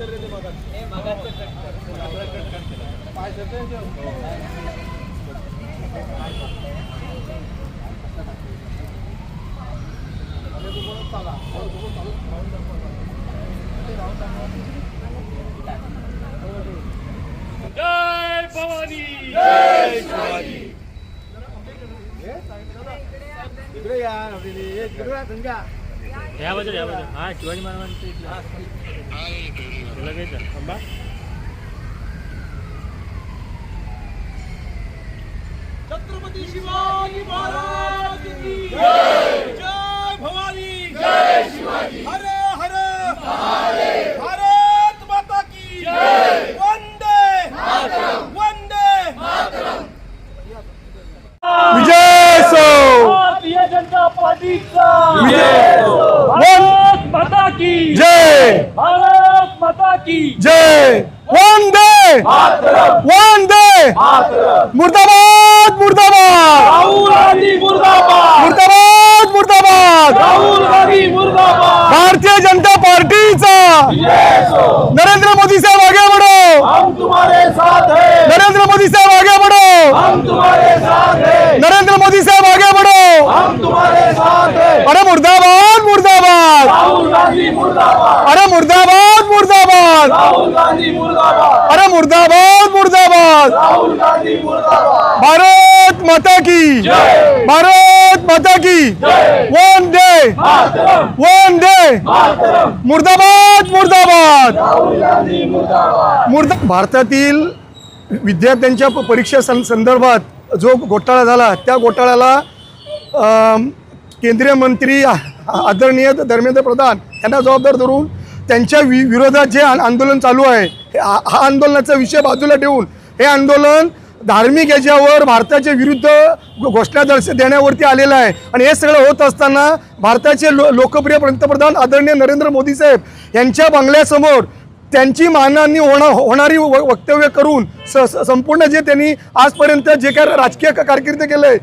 जय भवानी, जय शिवाजी। हा शिवाजी महाराजांचं लगेच अंबा छत्रपती शिवाजी महाराज की जय। जय भवानी, जय शिवाजी। हर हर महादेव। भारत माता की जय। वंदे मातरम, वंदे मातरम। विजय सो, भारतीय जनता पार्टीचा विजय सो। भारत माता की जय, भारत माता की जय। वंदे मातरम, वंदे मातरम। मुर्दाबाद, मुर्दाबाद, राहुल गांधी मुर्दाबाद, मुर्दाबाद, मुर्दाबाद। राहुल गांधी मुर्दाबाद। भारतीय जनता पार्टीचा विजय सो। नरेंद्र मोदी साहब आगे बढ़ो, हम तुम्हारे साथ हैं, नरेंद्र मोदी साहब आगे बढ़ो, हम तुम्हारे साथ हैं, नरेंद्र मोदी साहब आगे बढ़ो। हम तुम्हारे साथ हैं। अरे मुर्दाबाद, मुर्दाबाद, राहुल गांधी मुर्दाबाद, अरे मुर्दाबाद, मुर्दाबाद, राहुल गांधी मुर्दाबाद, अरे मुर्दाबाद, मुर्दाबाद। राहुल गांधी मुर्दाबाद। भारत माता की जय, भारत माता की जय। वंदे मातरम, वंदे मातरम। मुर्दाबाद, मुर्दाबाद, राहुल गांधी मुर्दाबाद। भारतातील विद्यार्थ्यांच्या परीक्षे संदर्भात जो घोटाळा झाला त्या घोटाळ्याला केंद्रीय मंत्री आदरणीय धर्मेंद्र प्रधान यांना जबाबदार धरून त्यांच्या विरोधात जे आंदोलन चालू आहे हा आंदोलनाचा विषय बाजूला ठेवून हे आंदोलन धार्मिक याच्यावर भारताच्या विरुद्ध घोषणा देण्यावरती आलेलं आहे। आणि हे सगळं होत असताना भारताचे लोकप्रिय पंतप्रधान आदरणीय नरेंद्र मोदी साहेब यांच्या बंगल्यासमोर त्यांची मानहानी होणारी वक्तव्य करून संपूर्ण जे त्यांनी आजपर्यंत जे काय राजकीय कारकीर्द केलं आहे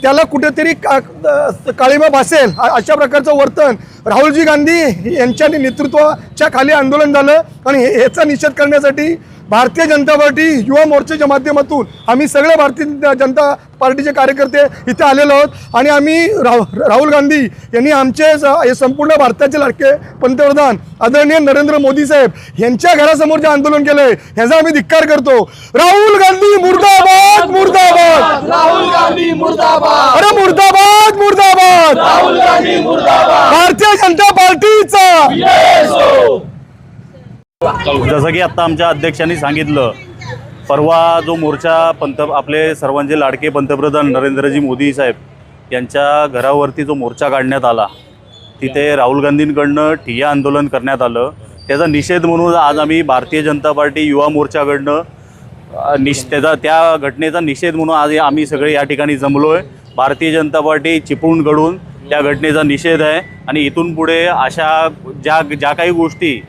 त्याला कुठेतरी काळिमा भासेल अशा प्रकारचं वर्तन राहुलजी गांधी यांच्या नेतृत्वाच्या खाली आंदोलन झालं। आणि ह्याचा निषेध करण्यासाठी भारतीय जनता पार्टी युवा मोर्चाच्या माध्यमातून आम्ही सगळे भारतीय जनता पार्टीचे कार्यकर्ते इथे आलेलो आहोत। आणि आम्ही राहुल गांधी यांनी आमचे संपूर्ण भारताचे लाडके पंतप्रधान आदरणीय नरेंद्र मोदी साहेब यांच्या घरासमोर जे आंदोलन केलं आहे ह्याचा आम्ही धिक्कार करतो। राहुल गांधी मुर्दाबाद, मुर्दाबाद, राहुल गांधी मुर्दाबाद, अरे मुर्दाबाद, मुर्दाबाद, राहुल गांधी मुर्दाबाद। भारतीय जनता पार्टीचा विजय सो। जसं की आत्ता आमच्या अध्यक्षांनी सांगितलं, परवा जो मोर्चा आपले सर्वांचे लाडके पंतप्रधान नरेंद्रजी मोदी साहेब यांच्या घरावरती जो मोर्चा काढण्यात आला तिथे राहुल गांधींकडनं ठिय्या आंदोलन करण्यात आलं। त्याचा निषेध म्हणून आज आम्ही भारतीय जनता पार्टी युवा मोर्चाकडनं त्या घटनेचा निषेध म्हणून आज आम्ही सगळे या ठिकाणी जमलो आहे। भारतीय जनता पार्टी चिपळूणकडून त्या घटनेचा निषेध आहे आणि इथून पुढे अशा ज्या काही गोष्टी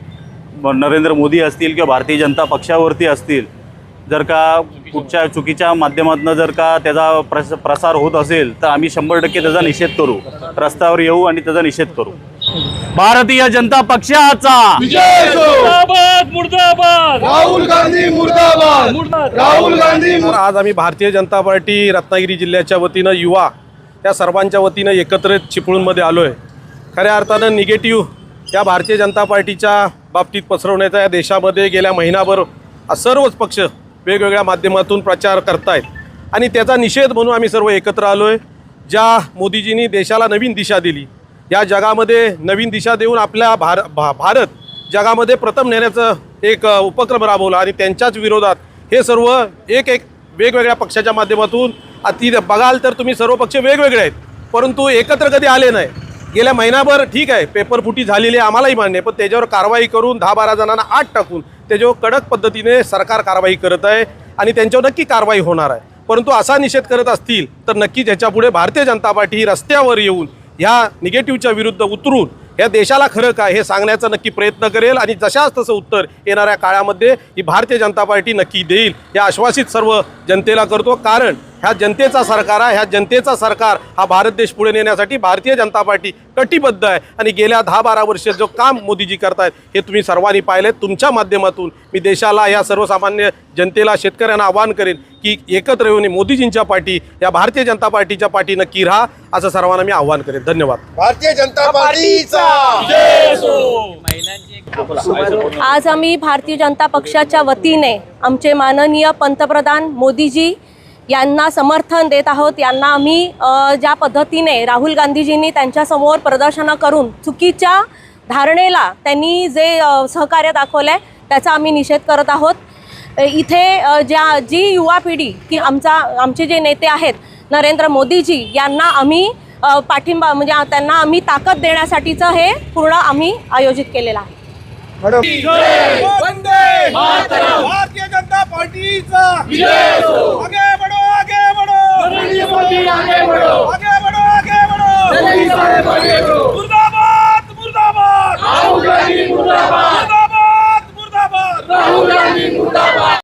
नरेंद्र मोदी असतील किंवा भारतीय जनता पक्षावरती असतील जर का कुठच्या चुकीच्या माध्यमातून जर का त्याचा प्रसार होत असेल तर आम्ही 100% त्याचा निषेध करू, रस्त्यावर येऊ आणि त्याचा निषेध करू। भारतीय जनता पक्षाचा विजय सो। मुर्दाबाद, मुर्दाबाद, राहुल गांधी मुर्दाबाद, राहुल गांधी। आज आम्ही भारतीय जनता पार्टी रत्नागिरी जिल्ह्याच्या वतीनं युवा या सर्वांच्या वतीनं एकत्रित चिपळूणमध्ये आलो आहे। खऱ्या अर्थानं निगेटिव्ह या भारतीय जनता पार्टीच्या बाबतीत पसरवण्याचा या देशामध्ये गेल्या महिनाभर सर्वच पक्ष वेगवेगळ्या माध्यमातून प्रचार करतायत आणि त्याचा निषेध म्हणून आम्ही सर्व एकत्र आलो आहे। ज्या मोदीजींनी देशाला नवीन दिशा दिली, या जगामध्ये नवीन दिशा देऊन आपल्या भारत जगामध्ये प्रथम नेण्याचं एक उपक्रम राबवला आणि त्यांच्याच विरोधात हे सर्व एक वेगवेगळ्या पक्षाच्या माध्यमातून बघाल तर तुम्ही सर्व पक्ष वेगवेगळे आहेत परंतु एकत्र कधी आले नाही। गेल्या महिनाभर ठीक आहे पेपरफुटी झालेली आहे, आम्हालाही मान्य आहे, पण त्याच्यावर कारवाई करून 10-12 जणांना आत टाकून त्याच्यावर कडक पद्धतीने सरकार कारवाई करत आहे आणि त्यांच्यावर नक्की कारवाई होणार आहे। परंतु असा निषेध करत असतील तर नक्कीच याच्यापुढे भारतीय जनता पार्टी ही रस्त्यावर येऊन ह्या निगेटिव्हच्या विरुद्ध उतरून या देशाला खरं काय हे सांगण्याचा नक्की प्रयत्न करेल आणि जशाच तसं उत्तर येणाऱ्या काळामध्ये ही भारतीय जनता पार्टी नक्की देईल हे आश्वासित सर्व जनतेला करतो। कारण ह्या जनतेचा सरकार आहे. ह्या जनतेचा सरकार हा भारत देश पुढे नेण्यासाठी भारतीय जनता पार्टी कटिबद्ध आहे. आणि गेल्या 10-12 वर्ष जो काम मोदीजी करतायत हे तुम्ही सर्वांनी पाहिलेत. तुमच्या माध्यमातून मी देशाला, या सर्वसामान्य जनतेला, शेतकऱ्यांना आवाहन करेन की एकत्र येऊन मोदीजींच्या पाठी, या भारतीय जनता पार्टीच्या पाठी नक्की राहा, असं सर्वांना मी आवाहन करेन. धन्यवाद. भारतीय जनता पार्टीचा आज आम्ही भारतीय जनता पक्षाच्या वतीने आमचे माननीय पंतप्रधान मोदीजी यांना समर्थन देत आहोत. यांना आम्ही ज्या पद्धतीने राहुल गांधीजींनी त्यांच्यासमोर प्रदर्शनं करून चुकीच्या धारणेला त्यांनी जे सहकार्य दाखवलं आहे त्याचा आम्ही निषेध करत आहोत. इथे जी युवा पिढी की आमचे जे नेते आहेत नरेंद्र मोदीजी यांना आम्ही पाठिंबा म्हणजे त्यांना आम्ही ताकद देण्यासाठीचं हे पूर्ण आम्ही आयोजित केलेलं आहे. वंदे मातरम. भारतीय जनता पार्टीचा विजय असो.